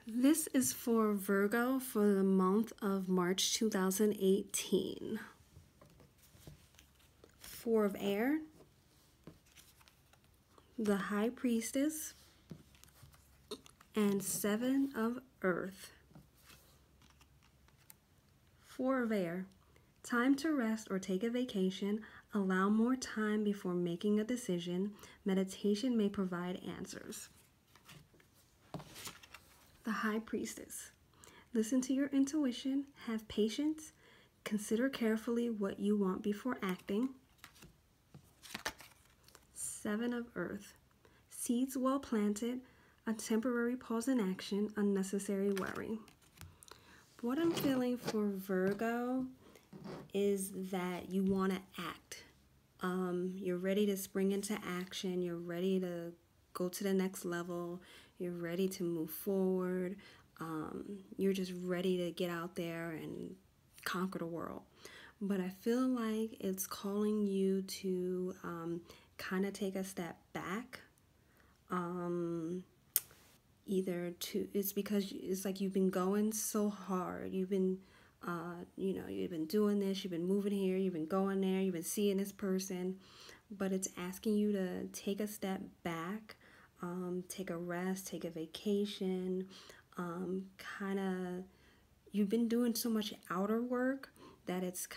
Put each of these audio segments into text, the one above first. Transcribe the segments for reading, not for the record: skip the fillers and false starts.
This is for Virgo for the month of March 2018. Four of Air, the High Priestess, and Seven of Earth. Four of Air, time to rest or take a vacation. Allow more time before making a decision. Meditation may provide answers. The High Priestess. Listen to your intuition, have patience, consider carefully what you want before acting. Seven of Earth. Seeds well planted, a temporary pause in action, unnecessary worry. What I'm feeling for Virgo is that you want to act. You're ready to spring into action. You're ready to go to the next level. You're ready to move forward. You're just ready to get out there and conquer the world. But I feel like it's calling you to kind of take a step back. It's because it's like you've been going so hard. You've been you've been doing this, you've been moving here, you've been going there, you've been seeing this person, but it's asking you to take a step back, take a rest, take a vacation, you've been doing so much outer work that it's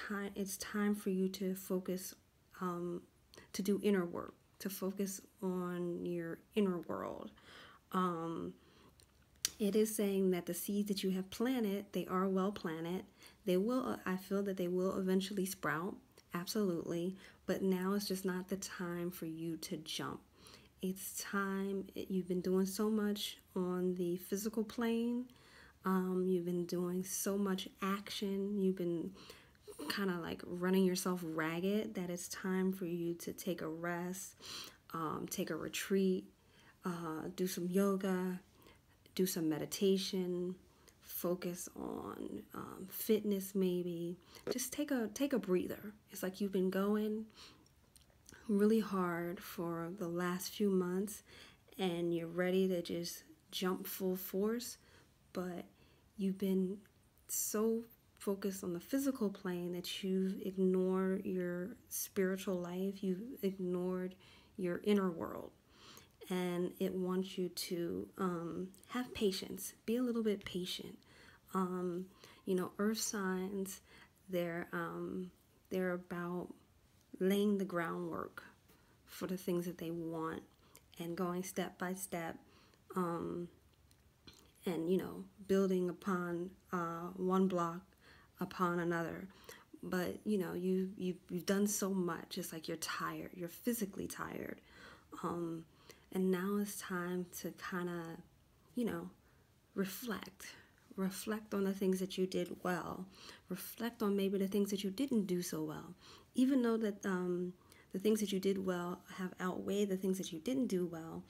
time for you to focus, to do inner work, to focus on your inner world. It is saying that the seeds that you have planted, they are well planted. I feel that they will eventually sprout, absolutely. But now it's just not the time for you to jump. It's time, you've been doing so much on the physical plane. You've been doing so much action. You've been kind of like running yourself ragged that it's time for you to take a rest, take a retreat, do some yoga, do some meditation, focus on fitness maybe. Just take a breather. It's like you've been going really hard for the last few months and you're ready to just jump full force, but you've been so focused on the physical plane that you've ignored your spiritual life, you've ignored your inner world. And it wants you to have patience. Be a little bit patient. Earth signs, they're about laying the groundwork for the things that they want and going step by step, and building upon one block upon another. But you've done so much. It's like you're tired. You're physically tired. And now it's time to kind of, reflect on the things that you did well. Reflect on maybe the things that you didn't do so well. Even though that the things that you did well have outweighed the things that you didn't do well,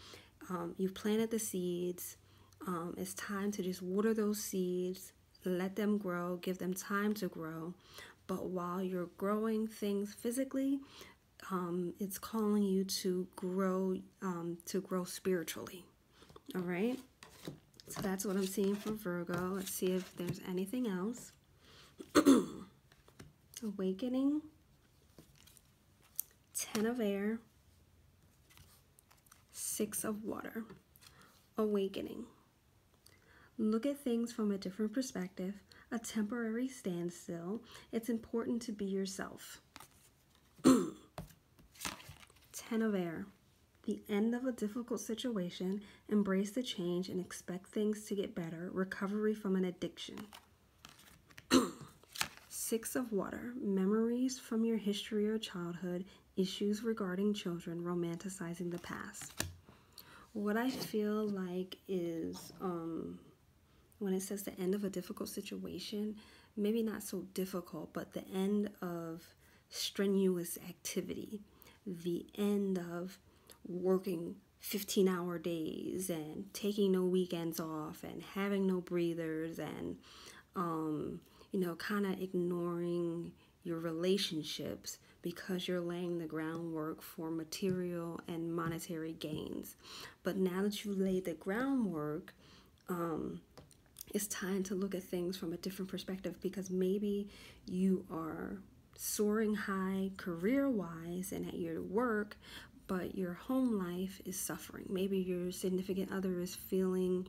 you've planted the seeds. It's time to just water those seeds, let them grow, give them time to grow. But while you're growing things physically, it's calling you to grow spiritually. All right. So that's what I'm seeing for Virgo. Let's see if there's anything else. Awakening, 10 of Air, 6 of Water. Awakening. Look at things from a different perspective. A temporary standstill. It's important to be yourself. 10 of Air. The end of a difficult situation. Embrace the change and expect things to get better. Recovery from an addiction. 6 of Water. Memories from your history or childhood. Issues regarding children. Romanticizing the past. What I feel like is when it says the end of a difficult situation, maybe not so difficult, but the end of strenuous activity. The end of working 15-hour days and taking no weekends off and having no breathers and kind of ignoring your relationships because you're laying the groundwork for material and monetary gains. But now that you laid the groundwork, It's time to look at things from a different perspective, because maybe you are soaring high career wise and at your work, but your home life is suffering. Maybe your significant other is feeling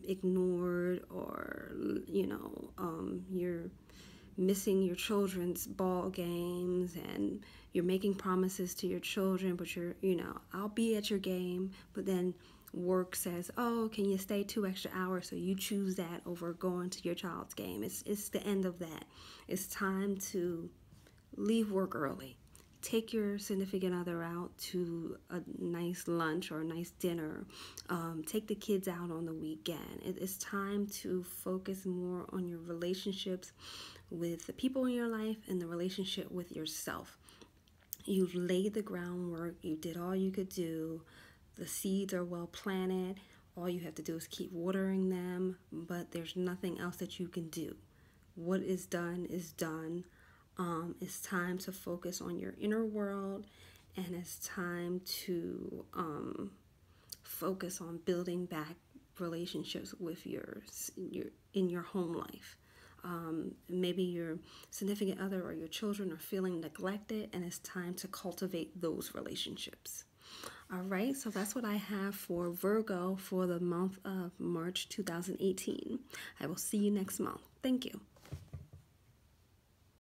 ignored, or you're missing your children's ball games, and you're making promises to your children, but I'll be at your game, but then work says, oh, can you stay 2 extra hours? So you choose that over going to your child's game. It's the end of that. It's time to leave work early. Take your significant other out to a nice lunch or a nice dinner. Take the kids out on the weekend. It's time to focus more on your relationships with the people in your life and the relationship with yourself. You've laid the groundwork. You did all you could do. The seeds are well planted. All you have to do is keep watering them, but there's nothing else that you can do. What is done is done. It's time to focus on your inner world, and it's time to focus on building back relationships with your in your home life. Maybe your significant other or your children are feeling neglected, and it's time to cultivate those relationships. All right, so that's what I have for Virgo for the month of March 2018. I will see you next month. Thank you.